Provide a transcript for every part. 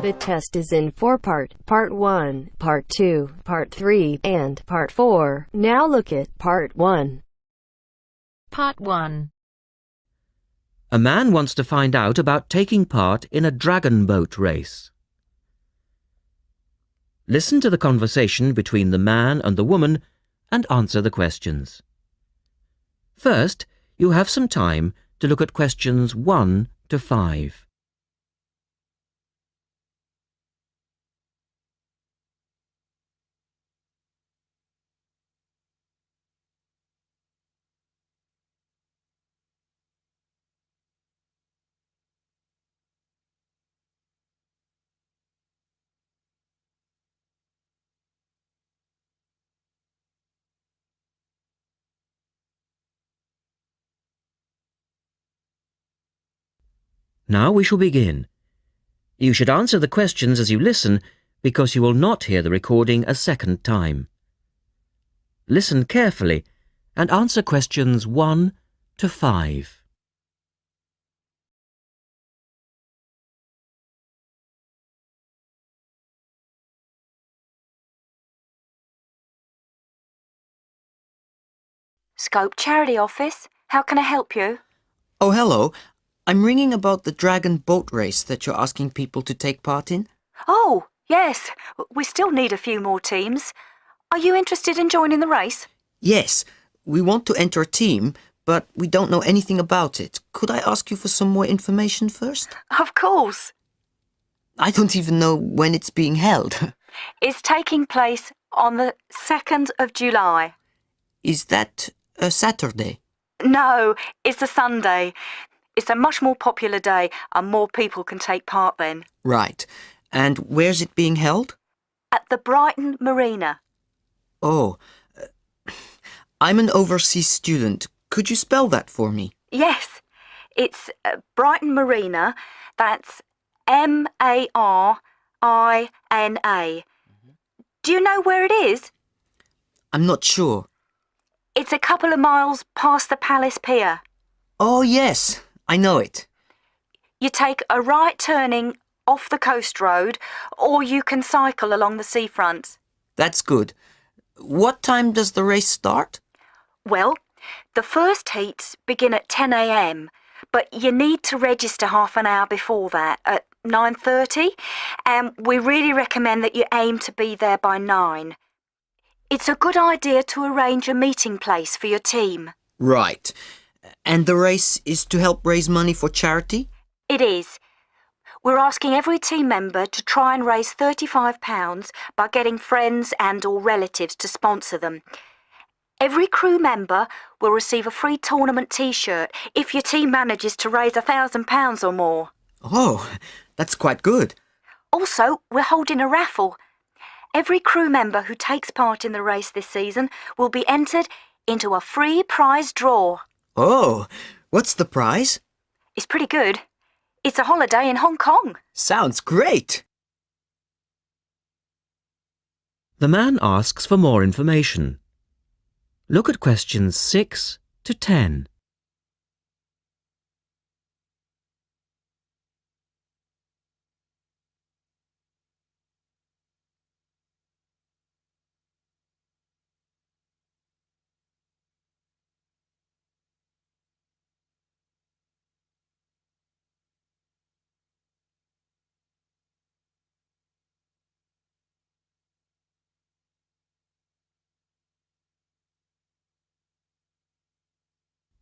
The test is in 4 parts: Part 1, Part 2, Part 3, and Part 4. Now look at Part 1. Part 1. A man wants to find out about taking part in a dragon boat race. Listen to the conversation between the man and the woman and answer the questions. First, you have some time to look at questions 1 to 5. Now we shall begin. You should answer the questions as you listen because you will not hear the recording a second time. Listen carefully and answer questions 1 to 5. Scope Charity Office. How can I help you? Oh, hello. I'm ringing about the dragon boat race that you're asking people to take part in. Oh, yes. We still need a few more teams. Are you interested in joining the race? Yes, we want to enter a team, but we don't know anything about it. Could I ask you for some more information first? Of course. I don't even know when it's being held. It's taking place on the 2nd of July. Is that a Saturday? No, it's a Sunday. It's a much more popular day and more people can take part then. Right. And where's it being held? At the Brighton Marina. Oh, I'm an overseas student. Could you spell that for me? Yes, it's Brighton Marina. That's Marina. Do you know where it is? I'm not sure. It's a couple of miles past the Palace Pier. Oh, yes, I know it. You take a right turning off the coast road, or you can cycle along the seafront. That's good. What time does the race start? Well, the first heats begin at 10 a.m, but you need to register half an hour before that, at 9:30, and we really recommend that you aim to be there by 9. It's a good idea to arrange a meeting place for your team. Right. And the race is to help raise money for charity? It is. We're asking every team member to try and raise £35 by getting friends and or relatives to sponsor them. Every crew member will receive a free tournament T-shirt if your team manages to raise £1,000 or more. Oh, that's quite good. Also, we're holding a raffle. Every crew member who takes part in the race this season will be entered into a free prize draw. Oh, what's the prize? It's pretty good. It's a holiday in Hong Kong. Sounds great. The man asks for more information. Look at questions 6 to 10.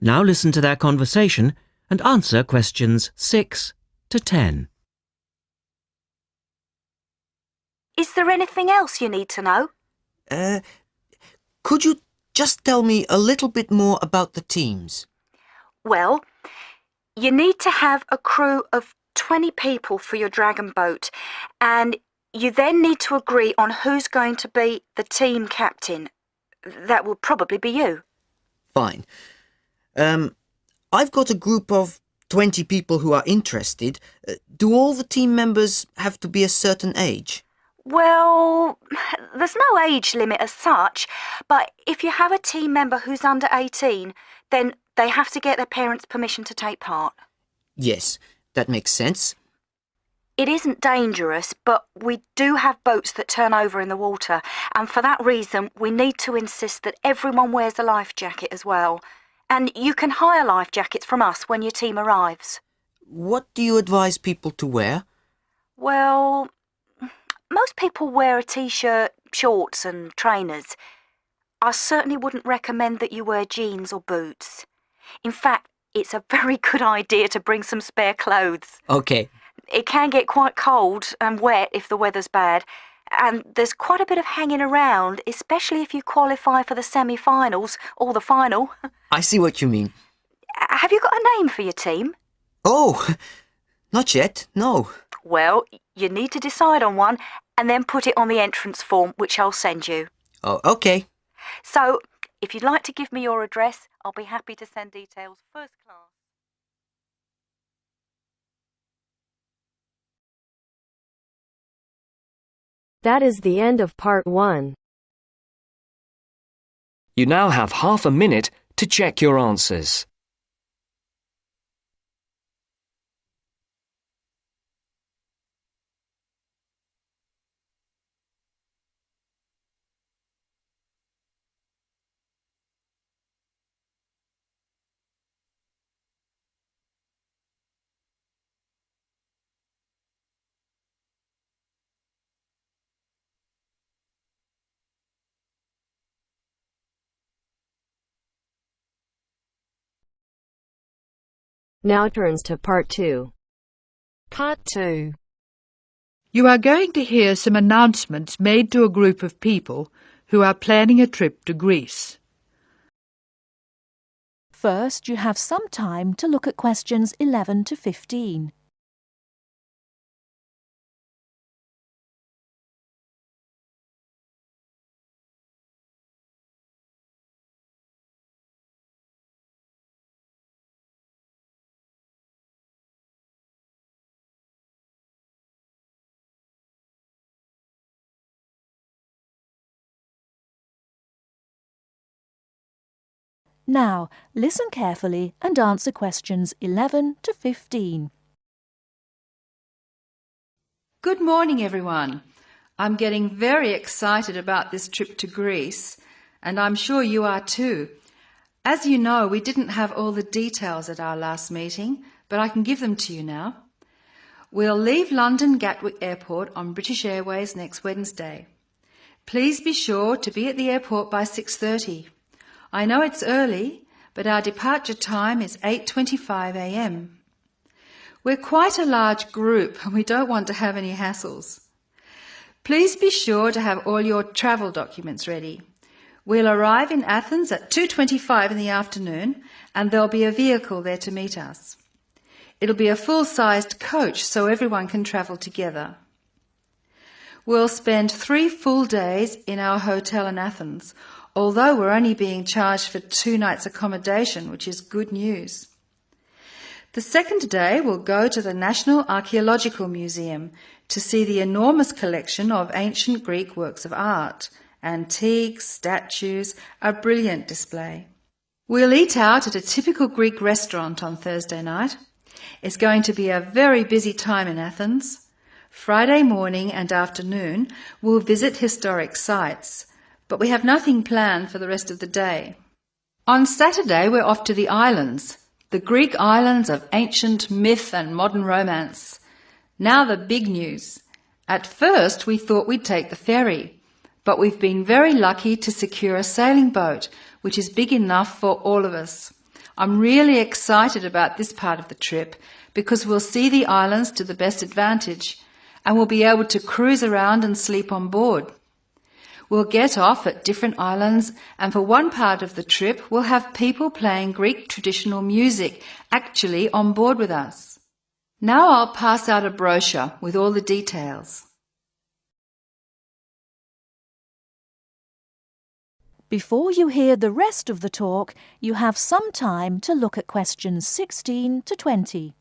Now listen to their conversation and answer questions 6 to 10. Is there anything else you need to know? Could you just tell me a little bit more about the teams? Well, you need to have a crew of 20 people for your dragon boat, and you then need to agree on who's going to be the team captain. That will probably be you. Fine. I've got a group of 20 people who are interested. Do all the team members have to be a certain age? Well, there's no age limit as such, but if you have a team member who's under 18, then they have to get their parents' permission to take part. Yes, that makes sense. It isn't dangerous, but we do have boats that turn over in the water, and for that reason we need to insist that everyone wears a life jacket as well. And you can hire life jackets from us when your team arrives. What do you advise people to wear? Well, most people wear a t-shirt, shorts and trainers. I certainly wouldn't recommend that you wear jeans or boots. In fact, it's a very good idea to bring some spare clothes. Okay. It can get quite cold and wet if the weather's bad, and there's quite a bit of hanging around, especially if you qualify for the semi-finals or the final. I see what you mean. Have you got a name for your team? Oh, not yet, no. Well, you need to decide on one and then put it on the entrance form, which I'll send you. Oh, okay. So, if you'd like to give me your address, I'll be happy to send details first class. That is the end of part 1. You now have half a minute to check your answers. Now turns to part 2. Part 2. You are going to hear some announcements made to a group of people who are planning a trip to Greece. First, you have some time to look at questions 11 to 15. Now, listen carefully and answer questions 11 to 15. Good morning, everyone. I'm getting very excited about this trip to Greece, and I'm sure you are too. As you know, we didn't have all the details at our last meeting, but I can give them to you now. We'll leave London Gatwick Airport on British Airways next Wednesday. Please be sure to be at the airport by 6:30. I know it's early, but our departure time is 8:25 a.m. We're quite a large group and we don't want to have any hassles. Please be sure to have all your travel documents ready. We'll arrive in Athens at 2:25 in the afternoon and there'll be a vehicle there to meet us. It'll be a full-sized coach so everyone can travel together. We'll spend 3 full days in our hotel in Athens, although we're only being charged for 2 nights accommodation, which is good news. The second day we'll go to the National Archaeological Museum to see the enormous collection of ancient Greek works of art, antiques, statues, a brilliant display. We'll eat out at a typical Greek restaurant on Thursday night. It's going to be a very busy time in Athens. Friday morning and afternoon we'll visit historic sites, but we have nothing planned for the rest of the day. On Saturday we're off to the islands, the Greek islands of ancient myth and modern romance. Now the big news. At first we thought we'd take the ferry, but we've been very lucky to secure a sailing boat, which is big enough for all of us. I'm really excited about this part of the trip because we'll see the islands to the best advantage and we'll be able to cruise around and sleep on board. We'll get off at different islands and for one part of the trip we'll have people playing Greek traditional music actually on board with us. Now I'll pass out a brochure with all the details. Before you hear the rest of the talk, you have some time to look at questions 16 to 20.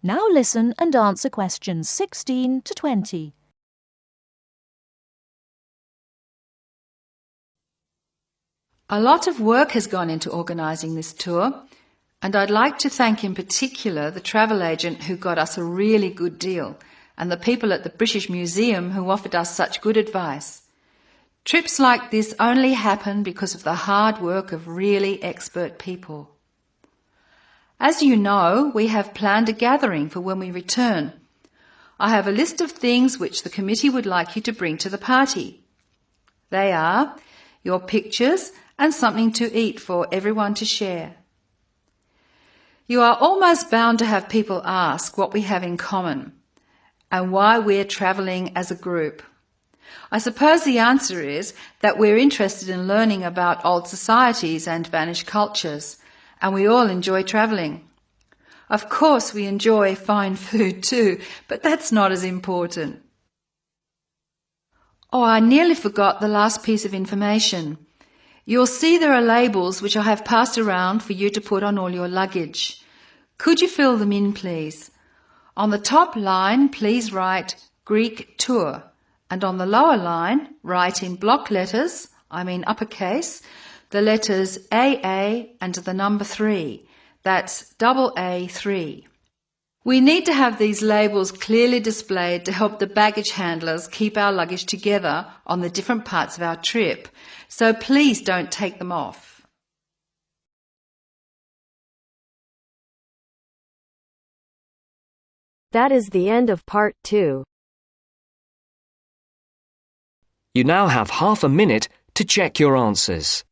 Now listen and answer questions 16 to 20. A lot of work has gone into organising this tour, and I'd like to thank in particular the travel agent who got us a really good deal, and the people at the British Museum who offered us such good advice. Trips like this only happen because of the hard work of really expert people. As you know, we have planned a gathering for when we return. I have a list of things which the committee would like you to bring to the party. They are your pictures and something to eat for everyone to share. You are almost bound to have people ask what we have in common and why we're travelling as a group. I suppose the answer is that we're interested in learning about old societies and vanished cultures, and we all enjoy travelling. Of course we enjoy fine food too, but that's not as important. Oh, I nearly forgot the last piece of information. You'll see there are labels which I have passed around for you to put on all your luggage. Could you fill them in, please? On the top line, please write Greek tour, and on the lower line, write in block letters, I mean uppercase, the letters AA and the number 3. That's AA3. We need to have these labels clearly displayed to help the baggage handlers keep our luggage together on the different parts of our trip, so please don't take them off. That is the end of part 2. You now have half a minute to check your answers.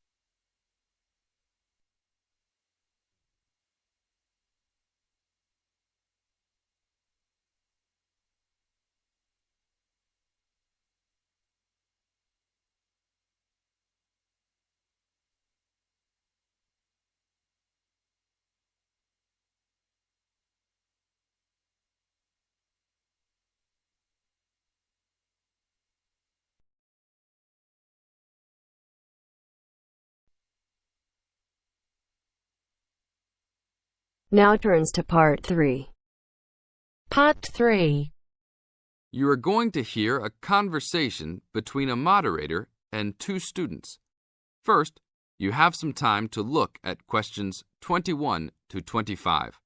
Now turns to part 3. Part 3. You are going to hear a conversation between a moderator and 2 students. First, you have some time to look at questions 21 to 25.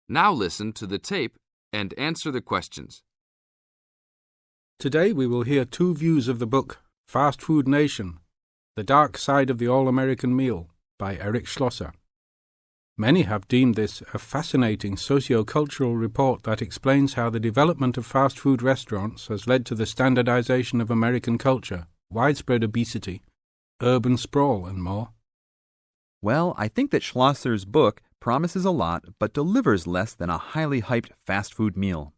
Now listen to the tape and answer the questions. Today we will hear 2 views of the book Fast Food Nation, The Dark Side of the All-American Meal by Eric Schlosser. Many have deemed this a fascinating socio-cultural report that explains how the development of fast food restaurants has led to the standardization of American culture, widespread obesity, urban sprawl and more. Well, I think that Schlosser's book promises a lot but delivers less than a highly hyped fast food meal.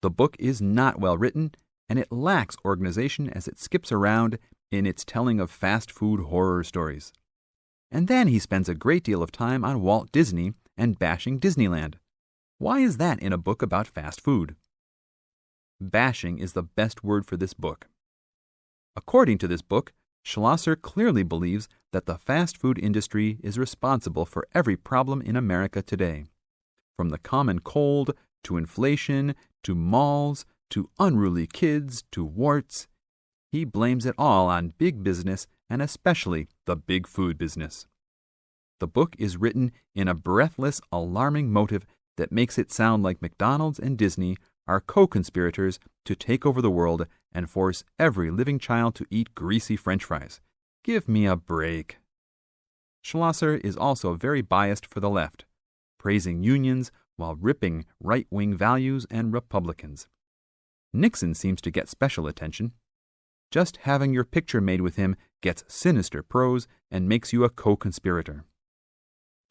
The book is not well written, and it lacks organization as it skips around in its telling of fast food horror stories. And then he spends a great deal of time on Walt Disney and bashing Disneyland. Why is that in a book about fast food? Bashing is the best word for this book. According to this book, Schlosser clearly believes that the fast food industry is responsible for every problem in America today. From the common cold, to inflation, to malls, to unruly kids, to warts. He blames it all on big business and especially the big food business. The book is written in a breathless, alarming motive that makes it sound like McDonald's and Disney are co-conspirators to take over the world and force every living child to eat greasy French fries. Give me a break. Schlosser is also very biased for the left, praising unions while ripping right-wing values and Republicans. Nixon seems to get special attention. Just having your picture made with him gets sinister prose and makes you a co-conspirator.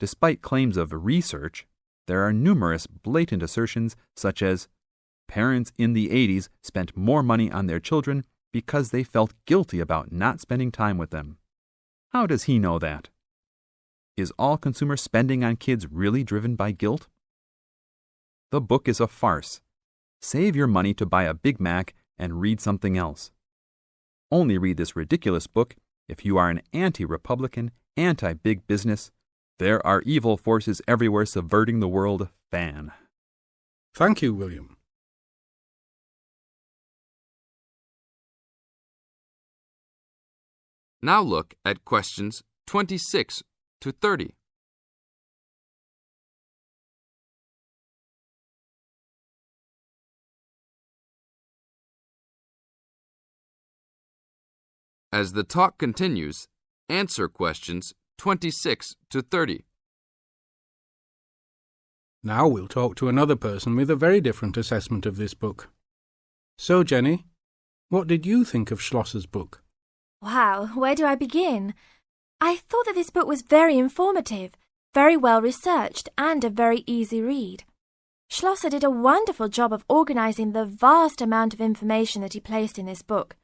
Despite claims of research, there are numerous blatant assertions such as parents in the 80s spent more money on their children because they felt guilty about not spending time with them. How does he know that? Is all consumer spending on kids really driven by guilt? The book is a farce. Save your money to buy a Big Mac and read something else. Only read this ridiculous book if you are an anti-Republican, anti-big business, there are evil forces everywhere subverting the world fan. Thank you, William. Now look at questions 26 to 30. As the talk continues, answer questions 26 to 30. Now we'll talk to another person with a very different assessment of this book. So, Jenny, what did you think of Schlosser's book? Wow, where do I begin? I thought that this book was very informative, very well researched, and a very easy read. Schlosser did a wonderful job of organising the vast amount of information that he placed in this book.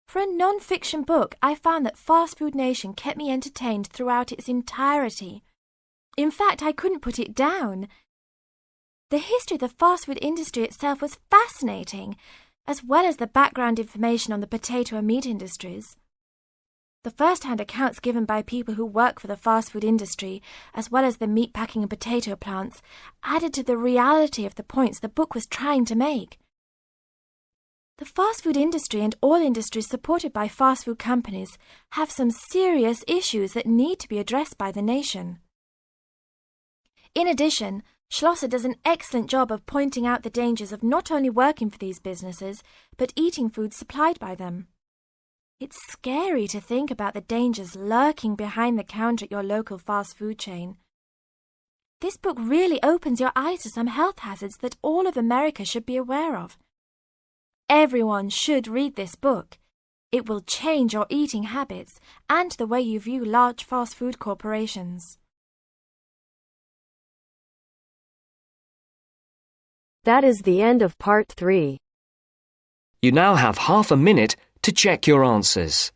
For a non-fiction book, I found that Fast Food Nation kept me entertained throughout its entirety. In fact, I couldn't put it down. The history of the fast food industry itself was fascinating, as well as the background information on the potato and meat industries. The first-hand accounts given by people who work for the fast food industry, as well as the meatpacking and potato plants, added to the reality of the points the book was trying to make. The fast food industry and all industries supported by fast food companies have some serious issues that need to be addressed by the nation. In addition, Schlosser does an excellent job of pointing out the dangers of not only working for these businesses, but eating food supplied by them. It's scary to think about the dangers lurking behind the counter at your local fast food chain. This book really opens your eyes to some health hazards that all of America should be aware of. Everyone should read this book. It will change your eating habits and the way you view large fast food corporations. That is the end of part 3. You now have half a minute to check your answers.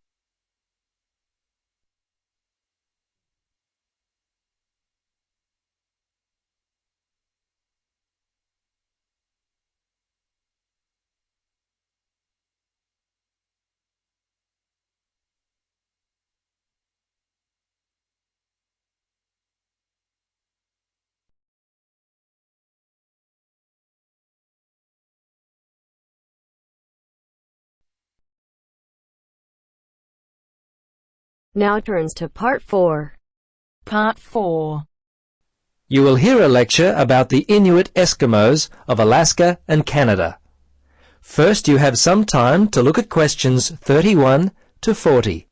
Now turns to part 4. Part 4. You will hear a lecture about the Inuit Eskimos of Alaska and Canada. First, you have some time to look at questions 31 to 40.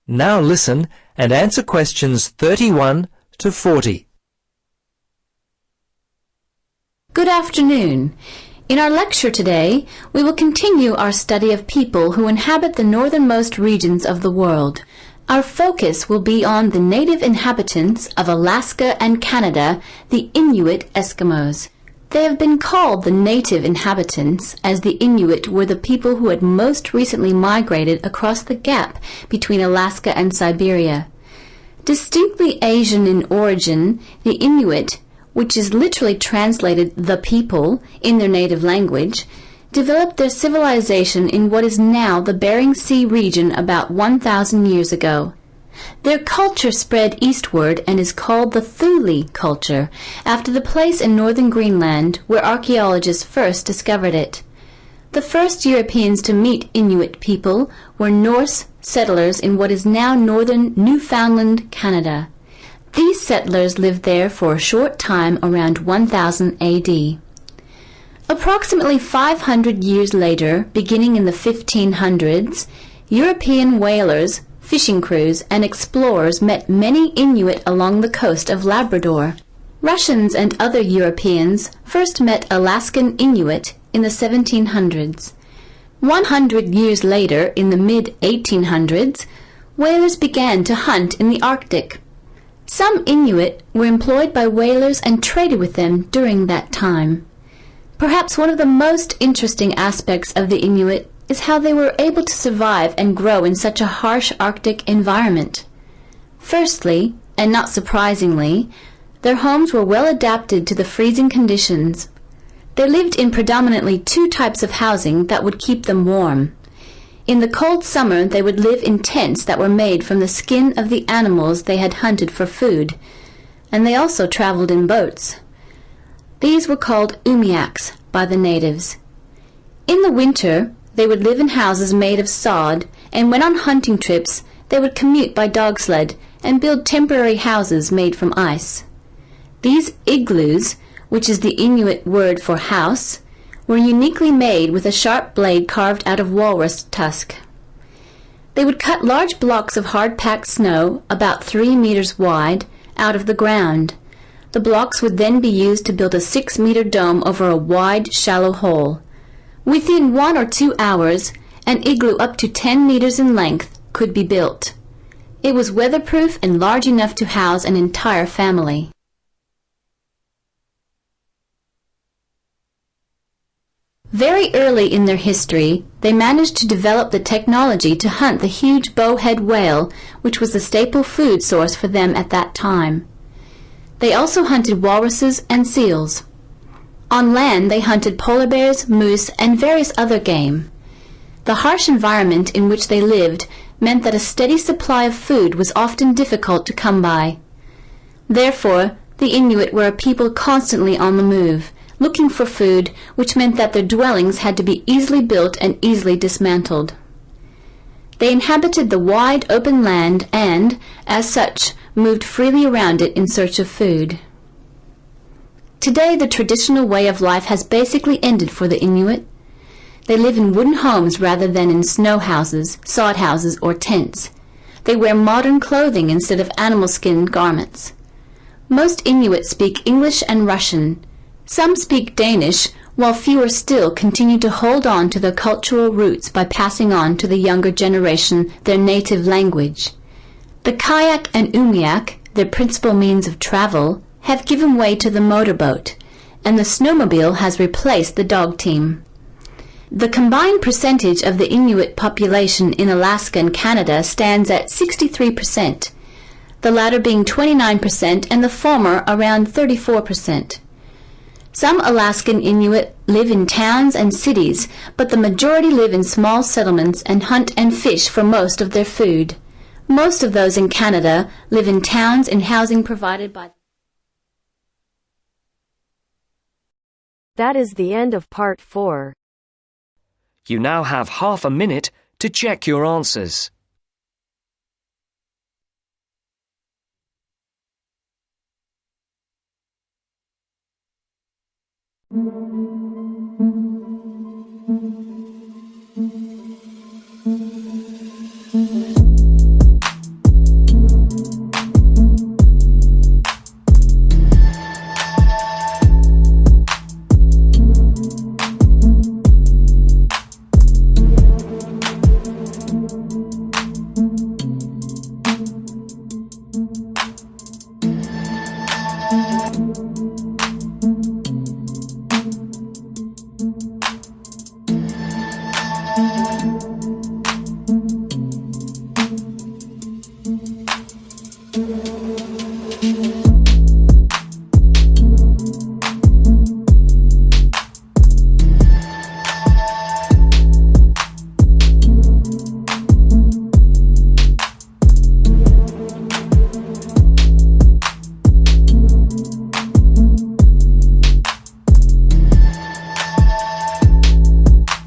Now listen and answer questions 31 to 40. Good afternoon. In our lecture today, we will continue our study of people who inhabit the northernmost regions of the world. Our focus will be on the native inhabitants of Alaska and Canada, the Inuit Eskimos. They have been called the native inhabitants, as the Inuit were the people who had most recently migrated across the gap between Alaska and Siberia. Distinctly Asian in origin, the Inuit, which is literally translated the people in their native language, developed their civilization in what is now the Bering Sea region about 1,000 years ago. Their culture spread eastward and is called the Thule culture, after the place in northern Greenland where archaeologists first discovered it. The first Europeans to meet Inuit people were Norse settlers in what is now northern Newfoundland, Canada. These settlers lived there for a short time around 1000 AD. Approximately 500 years later, beginning in the 1500s, European whalers, fishing crews, and explorers met many Inuit along the coast of Labrador. Russians and other Europeans first met Alaskan Inuit in the 1700s. 100 years later, in the mid-1800s, whalers began to hunt in the Arctic. Some Inuit were employed by whalers and traded with them during that time. Perhaps one of the most interesting aspects of the Inuit is how they were able to survive and grow in such a harsh Arctic environment. Firstly, and not surprisingly, their homes were well adapted to the freezing conditions. They lived in predominantly two types of housing that would keep them warm. In the cold summer, they would live in tents that were made from the skin of the animals they had hunted for food, and they also traveled in boats. These were called umiaks by the natives. In the winter, they would live in houses made of sod, and when on hunting trips, they would commute by dog sled and build temporary houses made from ice. These igloos, which is the Inuit word for house, were uniquely made with a sharp blade carved out of walrus tusk. They would cut large blocks of hard-packed snow, about 3 meters wide, out of the ground. The blocks would then be used to build a 6-meter dome over a wide, shallow hole. Within 1 or 2 hours, an igloo up to 10 meters in length could be built. It was weatherproof and large enough to house an entire family. Very early in their history, they managed to develop the technology to hunt the huge bowhead whale, which was the staple food source for them at that time. They also hunted walruses and seals. On land, they hunted polar bears, moose, and various other game. The harsh environment in which they lived meant that a steady supply of food was often difficult to come by. Therefore, the Inuit were a people constantly on the move, looking for food, which meant that their dwellings had to be easily built and easily dismantled. They inhabited the wide open land and, as such, moved freely around it in search of food. Today, the traditional way of life has basically ended for the Inuit. They live in wooden homes rather than in snow houses, sod houses, or tents. They wear modern clothing instead of animal skin garments. Most Inuit speak English and Russian. Some speak Danish, while fewer still continue to hold on to their cultural roots by passing on to the younger generation their native language. The kayak and umiak, their principal means of travel, have given way to the motorboat, and the snowmobile has replaced the dog team. The combined percentage of the Inuit population in Alaska and Canada stands at 63%, the latter being 29% and the former around 34%. Some Alaskan Inuit live in towns and cities, but the majority live in small settlements and hunt and fish for most of their food. Most of those in Canada live in towns and housing provided by. That is the end of part 4. You now have half a minute to check your answers.